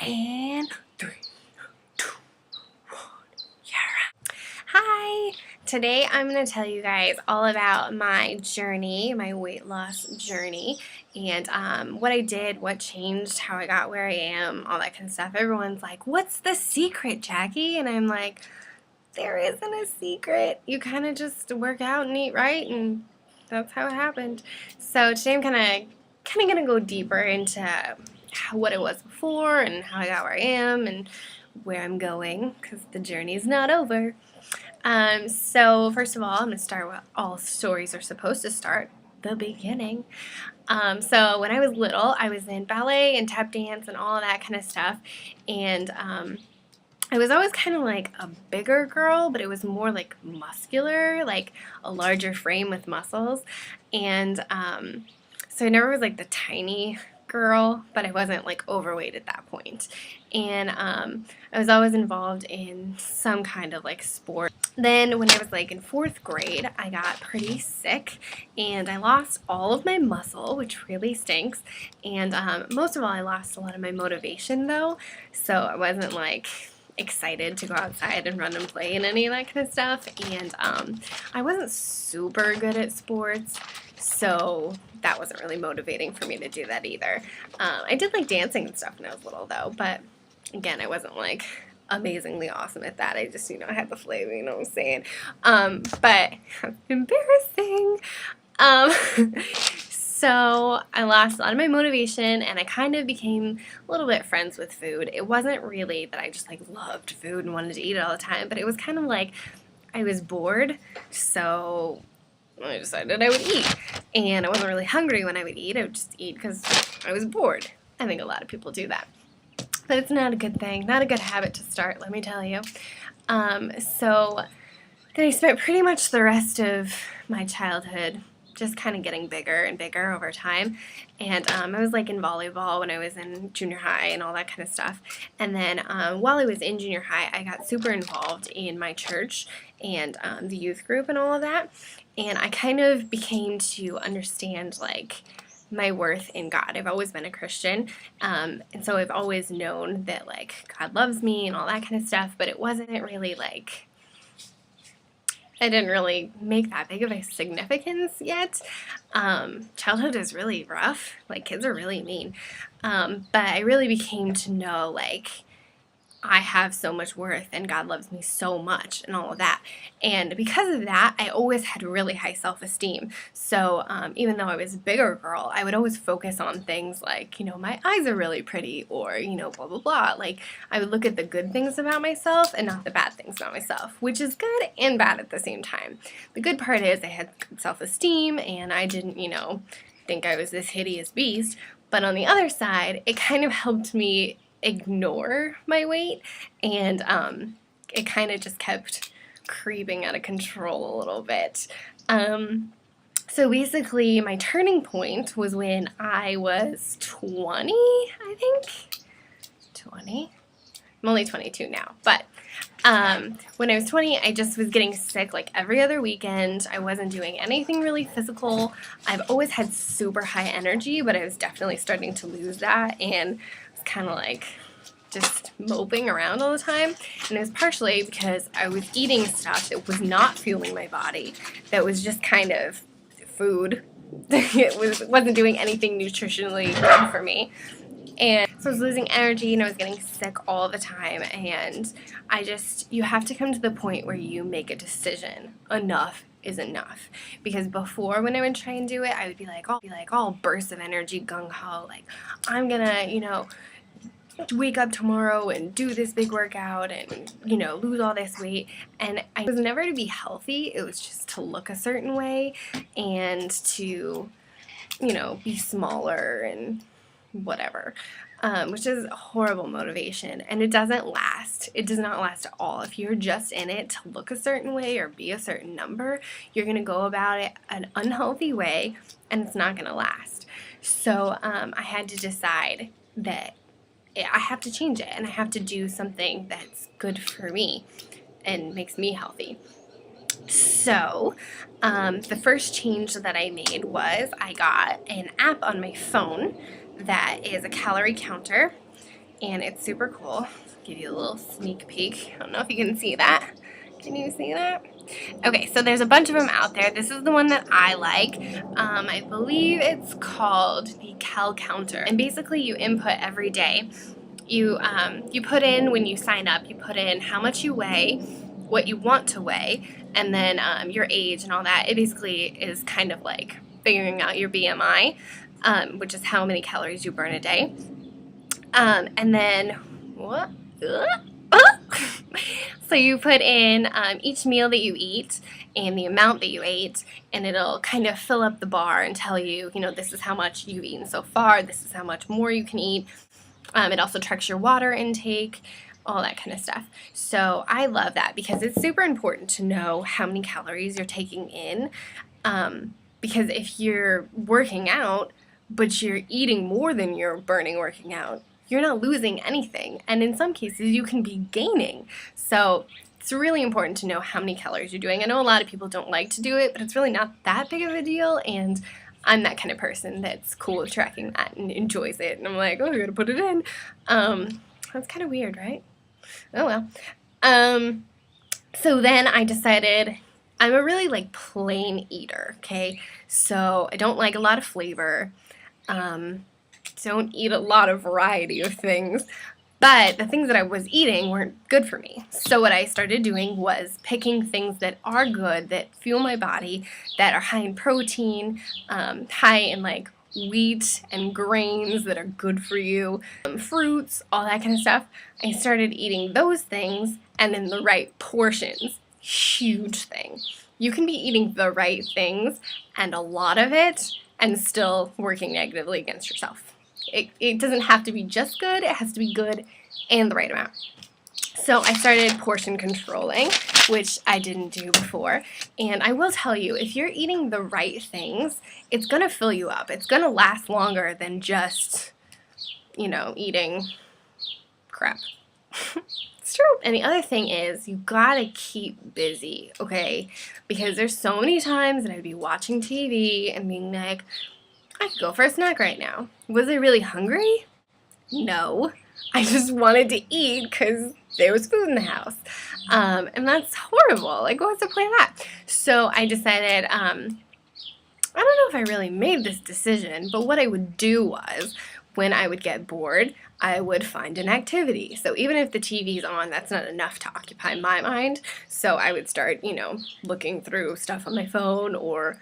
And 3, 2, 1, yeah. Hi! Today I'm going to tell you guys all about my journey, my weight loss journey, and what I did, what changed, how I got where I am, all that kind of stuff. Everyone's like, what's the secret, Jackie? And I'm like, there isn't a secret. You kind of just work out and eat right, and that's how it happened. So today I'm kind of going to go deeper into what it was before and how I got where I am and where I'm going, because the journey's not over. So first of all, I'm going to start where all stories are supposed to start, the beginning. So when I was little, I was in ballet and tap dance and all of that kind of stuff, and I was always kind of like a bigger girl, but it was more like muscular, like a larger frame with muscles, and so I never was like the tiny girl, but I wasn't like overweight at that point. And I was always involved in some kind of like sport. Then when I was like in 4th grade, I got pretty sick and I lost all of my muscle, which really stinks. And most of all, I lost a lot of my motivation though, so I wasn't like excited to go outside and run and play and any of that kind of stuff. And I wasn't super good at sports, so that wasn't really motivating for me to do that either. I did like dancing and stuff when I was little though, but again, I wasn't like amazingly awesome at that. I just, I had the flavor, you know what I'm saying? But embarrassing. So I lost a lot of my motivation and I kind of became a little bit friends with food. It wasn't really that I just like loved food and wanted to eat it all the time, but it was kind of like I was bored, so I decided I would eat. And I wasn't really hungry when I would eat. I would just eat because I was bored. I think a lot of people do that. But it's not a good thing, not a good habit to start, let me tell you. So then I spent pretty much the rest of my childhood just kind of getting bigger and bigger over time. And I was like in volleyball when I was in junior high and all that kind of stuff. And then while I was in junior high, I got super involved in my church and the youth group and all of that. And I kind of became to understand like my worth in God. I've always been a Christian, and so I've always known that like God loves me and all that kind of stuff, but it wasn't really like, I didn't really make that big of a significance yet. Childhood is really rough, like kids are really mean, but I really became to know like I have so much worth and God loves me so much and all of that. And because of that, I always had really high self-esteem. So even though I was a bigger girl, I would always focus on things like, my eyes are really pretty, or, blah, blah, blah. Like I would look at the good things about myself and not the bad things about myself, which is good and bad at the same time. The good part is I had good self-esteem and I didn't, think I was this hideous beast. But on the other side, it kind of helped me ignore my weight, and it kind of just kept creeping out of control a little bit. So basically my turning point was when I was 20, I think. 20? I'm only 22 now, but when I was 20, I just was getting sick like every other weekend. I wasn't doing anything really physical. I've always had super high energy, but I was definitely starting to lose that, and kind of like just moping around all the time. And it was partially because I was eating stuff that was not fueling my body, that was just kind of food. It wasn't doing anything nutritionally good for me. And so I was losing energy and I was getting sick all the time, and you have to come to the point where you make a decision. Enough is enough. Because before, when I would try and do it, I would be like all bursts of energy, gung-ho, like I'm gonna, wake up tomorrow and do this big workout and, lose all this weight. And I was never to be healthy. It was just to look a certain way and to, be smaller and whatever, which is a horrible motivation, and it doesn't last. It does not last at all. If you're just in it to look a certain way or be a certain number, you're going to go about it an unhealthy way, and it's not going to last. So I had to decide that I have to change it, and I have to do something that's good for me and makes me healthy. So the first change that I made was I got an app on my phone that is a calorie counter, and it's super cool. I'll give you a little sneak peek. I don't know if you can see that. Can you see that? Okay, so there's a bunch of them out there. This is the one that I like. I believe it's called the Calorie Counter, and basically you input every day. You put in, when you sign up, you put in how much you weigh, what you want to weigh, and then your age and all that. It basically is kind of like figuring out your BMI, which is how many calories you burn a day. And then, what? So you put in each meal that you eat and the amount that you ate, and it'll kind of fill up the bar and tell you, this is how much you've eaten so far, this is how much more you can eat. It also tracks your water intake, all that kind of stuff. So I love that because it's super important to know how many calories you're taking in, because if you're working out but you're eating more than you're burning working out, you're not losing anything, and in some cases you can be gaining. So it's really important to know how many calories you're doing. I know a lot of people don't like to do it, but it's really not that big of a deal, and I'm that kind of person that's cool with tracking that and enjoys it, and I'm like, oh, I gotta put it in. That's kind of weird, right? Oh well. So then I decided I'm a really plain eater, okay? So I don't like a lot of flavor. Don't eat a lot of variety of things, but the things that I was eating weren't good for me. So what I started doing was picking things that are good, that fuel my body, that are high in protein, high in wheat and grains that are good for you, fruits, all that kind of stuff. I started eating those things, and in the right portions. Huge thing. You can be eating the right things and a lot of it and still working negatively against yourself. It doesn't have to be just good, it has to be good and the right amount. So I started portion controlling, which I didn't do before, and I will tell you, if you're eating the right things, it's going to fill you up. It's going to last longer than just, eating crap. It's true. And the other thing is, you gotta keep busy, okay? Because there's so many times that I'd be watching TV and being like, I could go for a snack right now. Was I really hungry? No. I just wanted to eat because there was food in the house. And that's horrible. What's the point of that? So I decided, I don't know if I really made this decision, but what I would do was, when I would get bored, I would find an activity. So even if the TV's on, that's not enough to occupy my mind. So I would start, looking through stuff on my phone or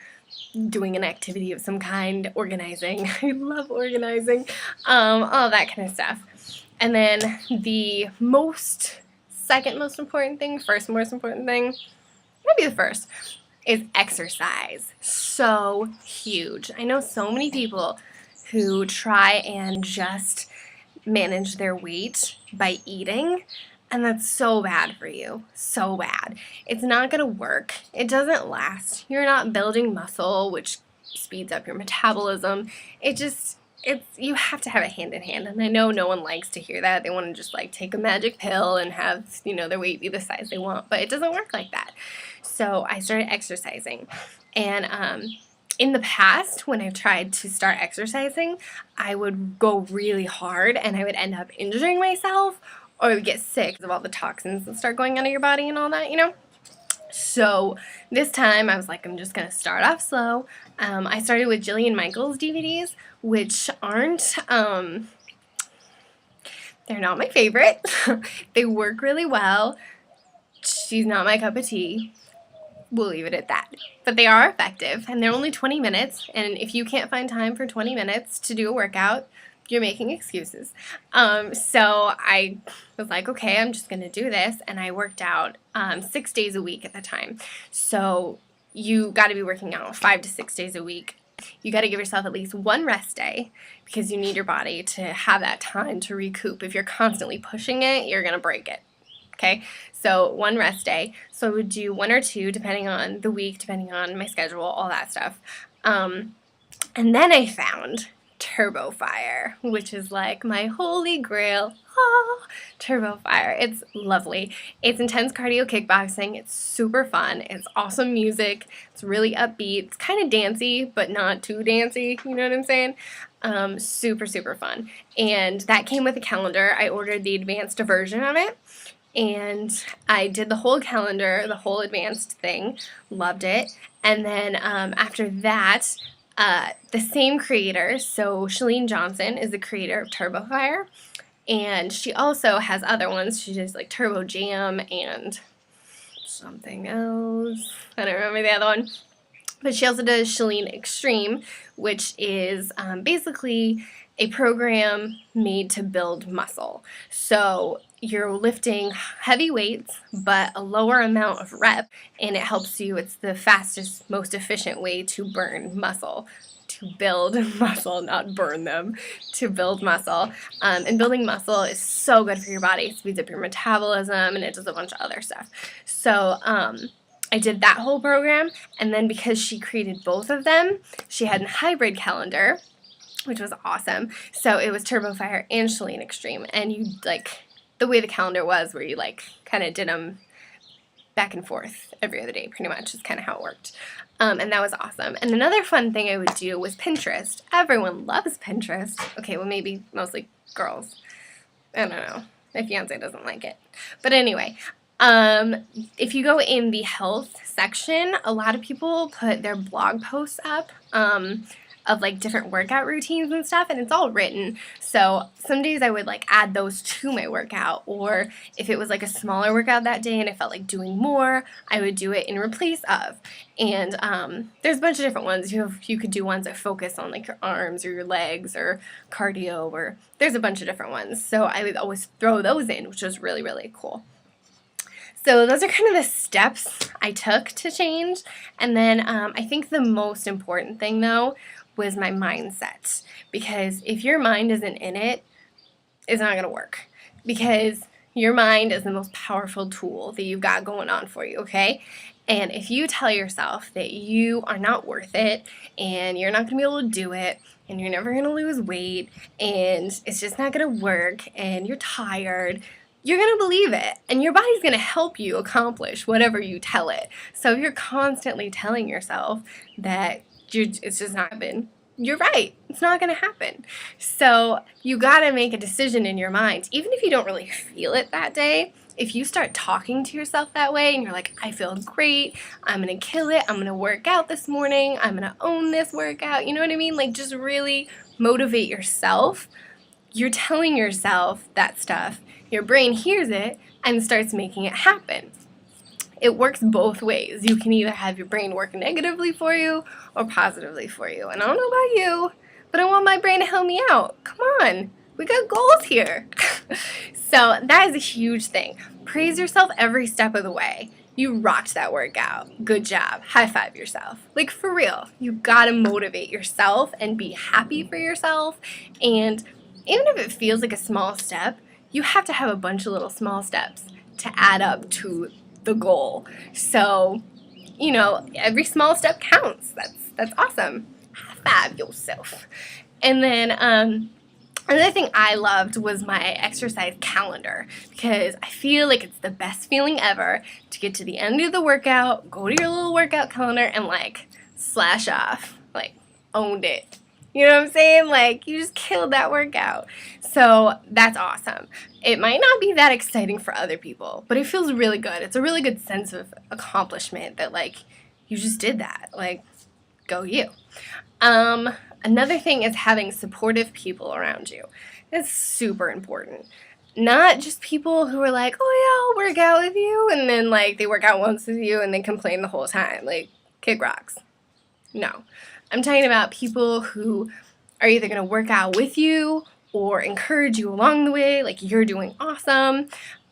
doing an activity of some kind, organizing. I love organizing, all that kind of stuff. And then the second most important thing, first most important thing, maybe the first, is exercise. So huge. I know so many people who try and just manage their weight by eating, and that's so bad for you. So bad. It's not going to work. It doesn't last. You're not building muscle, which speeds up your metabolism. You have to have it hand in hand, and I know no one likes to hear that. They want to just take a magic pill and have, their weight be the size they want, but it doesn't work like that. So I started exercising, and in the past, when I've tried to start exercising, I would go really hard, and I would end up injuring myself, or I would get sick of all the toxins that start going out of your body and all that, So this time I was like, I'm just going to start off slow. I started with Jillian Michaels DVDs, which aren't, they're not my favorite. They work really well. She's not my cup of tea. We'll leave it at that. But they are effective, and they're only 20 minutes, and if you can't find time for 20 minutes to do a workout, you're making excuses. So I was like, okay, I'm just going to do this, and I worked out 6 days a week at the time. So you got to be working out 5 to 6 days a week. You got to give yourself at least one rest day because you need your body to have that time to recoup. If you're constantly pushing it, you're going to break it. Okay, so one rest day. So I would do 1 or 2 depending on the week, depending on my schedule, all that stuff. And then I found Turbo Fire, which is my holy grail. Turbo Fire. It's lovely. It's intense cardio kickboxing. It's super fun. It's awesome music. It's really upbeat. It's kind of dancey, but not too dancey. You know what I'm saying? Super, super fun. And that came with a calendar. I ordered the advanced version of it. And I did the whole calendar, the whole advanced thing. Loved it. And then after that, the same creator, so Chalene Johnson is the creator of Turbo Fire. And she also has other ones. She does like Turbo Jam and something else. I don't remember the other one. But she also does Chalene Extreme, which is basically a program made to build muscle. So you're lifting heavy weights, but a lower amount of rep, and it helps you. It's the fastest, most efficient way to burn muscle. To build muscle, not burn them, to build muscle. And building muscle is so good for your body. It speeds up your metabolism, and it does a bunch of other stuff. So I did that whole program, and then because she created both of them, she had a hybrid calendar, which was awesome. So it was Turbo Fire and Chalene Extreme, and you like the way the calendar was, where you like kind of did them back and forth every other day, pretty much is kind of how it worked. And that was awesome. And another fun thing I would do was Pinterest. Everyone loves Pinterest. Okay, well maybe mostly girls. I don't know. My fiance doesn't like it. But anyway, if you go in the health section, a lot of people put their blog posts up of like different workout routines and stuff, and it's all written. So some days I would like add those to my workout, or if it was like a smaller workout that day and I felt like doing more, I would do it in replace of. And there's a bunch of different ones. You could do ones that focus on like your arms or your legs or cardio, or there's a bunch of different ones. So I would always throw those in, which was really, really cool. So those are kind of the steps I took to change. And then I think the most important thing, though, was my mindset. Because if your mind isn't in it, it's not going to work. Because your mind is the most powerful tool that you've got going on for you, okay? And if you tell yourself that you are not worth it, and you're not going to be able to do it, and you're never going to lose weight, and it's just not going to work, and you're tired, you're going to believe it, and your body's going to help you accomplish whatever you tell it. So if you're constantly telling yourself that it's just not happening, you're right. It's not going to happen. So you got to make a decision in your mind, even if you don't really feel it that day. If you start talking to yourself that way and you're like, I feel great, I'm going to kill it, I'm going to work out this morning, I'm going to own this workout, you know what I mean? Like just really motivate yourself. You're telling yourself that stuff. Your brain hears it and starts making it happen. It works both ways. You can either have your brain work negatively for you or positively for you. And I don't know about you, but I want my brain to help me out. Come on, we got goals here. So that is a huge thing. Praise yourself every step of the way. You rocked that workout. Good job. High five yourself. Like for real, you gotta motivate yourself and be happy for yourself. And even if it feels like a small step, you have to have a bunch of little small steps to add up to the goal. So, you know, every small step counts. That's awesome. High five yourself. And then another thing I loved was my exercise calendar, because I feel like it's the best feeling ever to get to the end of the workout, go to your little workout calendar and like slash off, like owned it. You know what I'm saying? Like, you just killed that workout. So that's awesome. It might not be that exciting for other people, but it feels really good. It's a really good sense of accomplishment that, like, you just did that. Like, go you. Another thing is having supportive people around you. It's super important. Not just people who are like, oh, yeah, I'll work out with you, and then, like, they work out once with you and they complain the whole time. Like, kick rocks. No. I'm talking about people who are either going to work out with you or encourage you along the way, like you're doing awesome.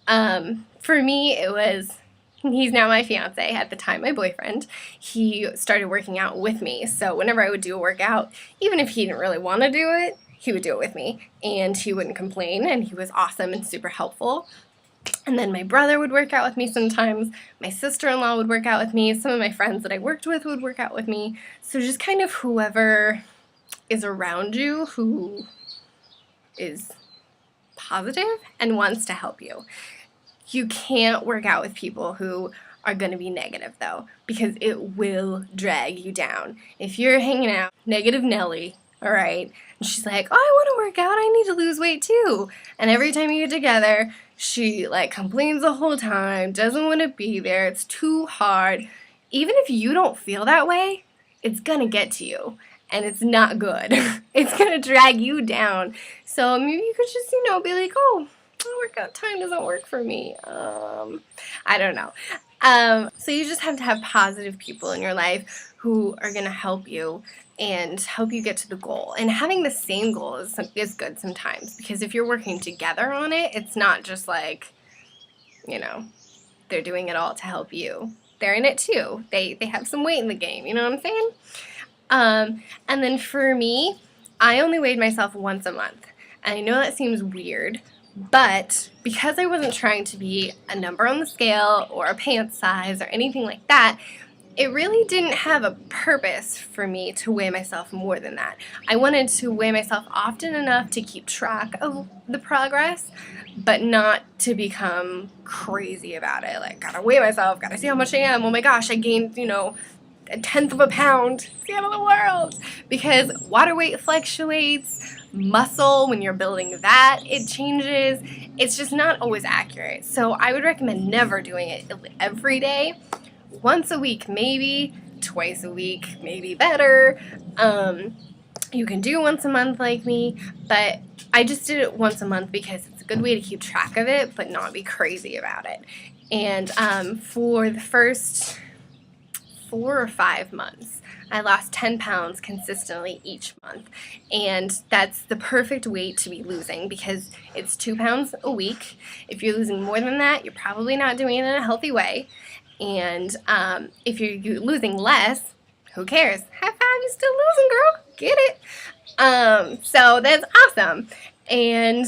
For me, it was, he's now my fiance, at the time my boyfriend. He started working out with me, so whenever I would do a workout, even if he didn't really want to do it, he would do it with me, and he wouldn't complain, and he was awesome and super helpful. And then my brother would work out with me sometimes. My sister-in-law would work out with me. Some of my friends that I worked with would work out with me. So just kind of whoever is around you who is positive and wants to help you. You can't work out with people who are going to be negative, though, because it will drag you down. If you're hanging out, negative Nelly, All right. And she's like, oh, I want to work out. I need to lose weight too. And every time you get together, she like complains the whole time, doesn't want to be there. It's too hard. Even if you don't feel that way, it's going to get to you. And it's not good. It's going to drag you down. So maybe you could just, be like, oh, workout time doesn't work for me. I don't know. So you just have to have positive people in your life who are going to help you and help you get to the goal. And having the same goal is good sometimes, because if you're working together on it, it's not just like, they're doing it all to help you. They're in it too. They have some weight in the game, you know what I'm saying? And then for me, I only weighed myself once a month. And I know that seems weird, but because I wasn't trying to be a number on the scale or a pant size or anything like that, it really didn't have a purpose for me to weigh myself more than that. I wanted to weigh myself often enough to keep track of the progress, but not to become crazy about it. Like, gotta weigh myself, gotta see how much I am. Oh my gosh, I gained, a tenth of a pound. It's the end of the world. Because water weight fluctuates, muscle, when you're building that, it changes. It's just not always accurate. So I would recommend never doing it every day. Once a week, maybe. Twice a week, maybe better. You can do once a month like me, but I just did it once a month because it's a good way to keep track of it, but not be crazy about it. And for the first 4 or 5 months, I lost 10 pounds consistently each month. And that's the perfect weight to be losing because it's 2 pounds a week. If you're losing more than that, you're probably not doing it in a healthy way. And if you're losing less, who cares? High five, you're still losing, girl. Get it? So that's awesome. And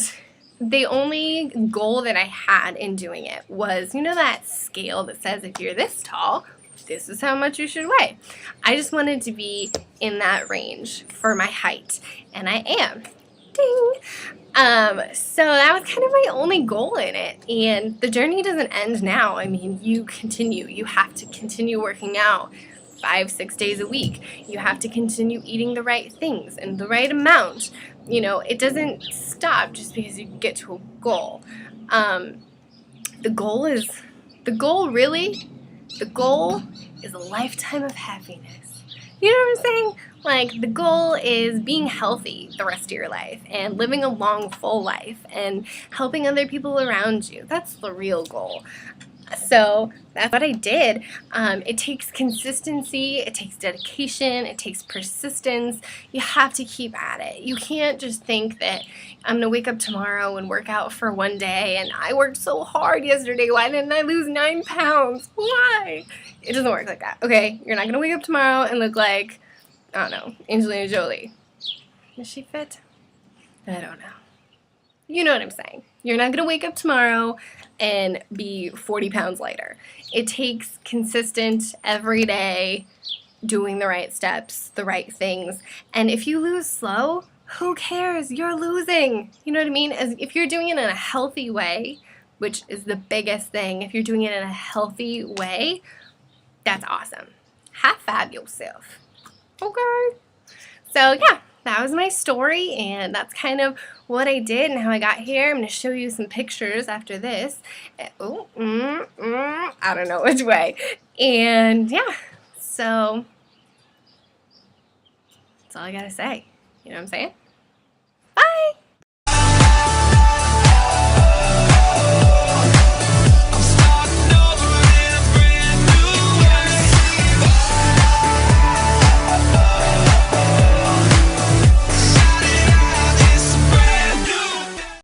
the only goal that I had in doing it was, that scale that says if you're this tall, this is how much you should weigh. I just wanted to be in that range for my height, and I am. Ding! So that was kind of my only goal in it, and the journey doesn't end now. I mean, you continue. You have to continue working out 5-6 days a week. You have to continue eating the right things and the right amount. It doesn't stop just because you get to a goal. The goal is a lifetime of happiness. You know what I'm saying? Like, the goal is being healthy the rest of your life and living a long, full life and helping other people around you. That's the real goal. So that's what I did. It takes consistency, it takes dedication, it takes persistence. You have to keep at it. You can't just think that I'm going to wake up tomorrow and work out for one day and I worked so hard yesterday. Why didn't I lose 9 pounds? Why? It doesn't work like that. Okay, you're not going to wake up tomorrow and look like, I don't know, Angelina Jolie. Is she fit? I don't know. You know what I'm saying. You're not going to wake up tomorrow and be 40 pounds lighter. It takes consistent, everyday, doing the right steps, the right things. And if you lose slow, who cares? You're losing. You know what I mean? If you're doing it in a healthy way, which is the biggest thing, if you're doing it in a healthy way, that's awesome. High five yourself. Okay. So yeah, that was my story, and that's kind of what I did and how I got here. I'm going to show you some pictures after this. I don't know which way. And yeah, so that's all I got to say. You know what I'm saying?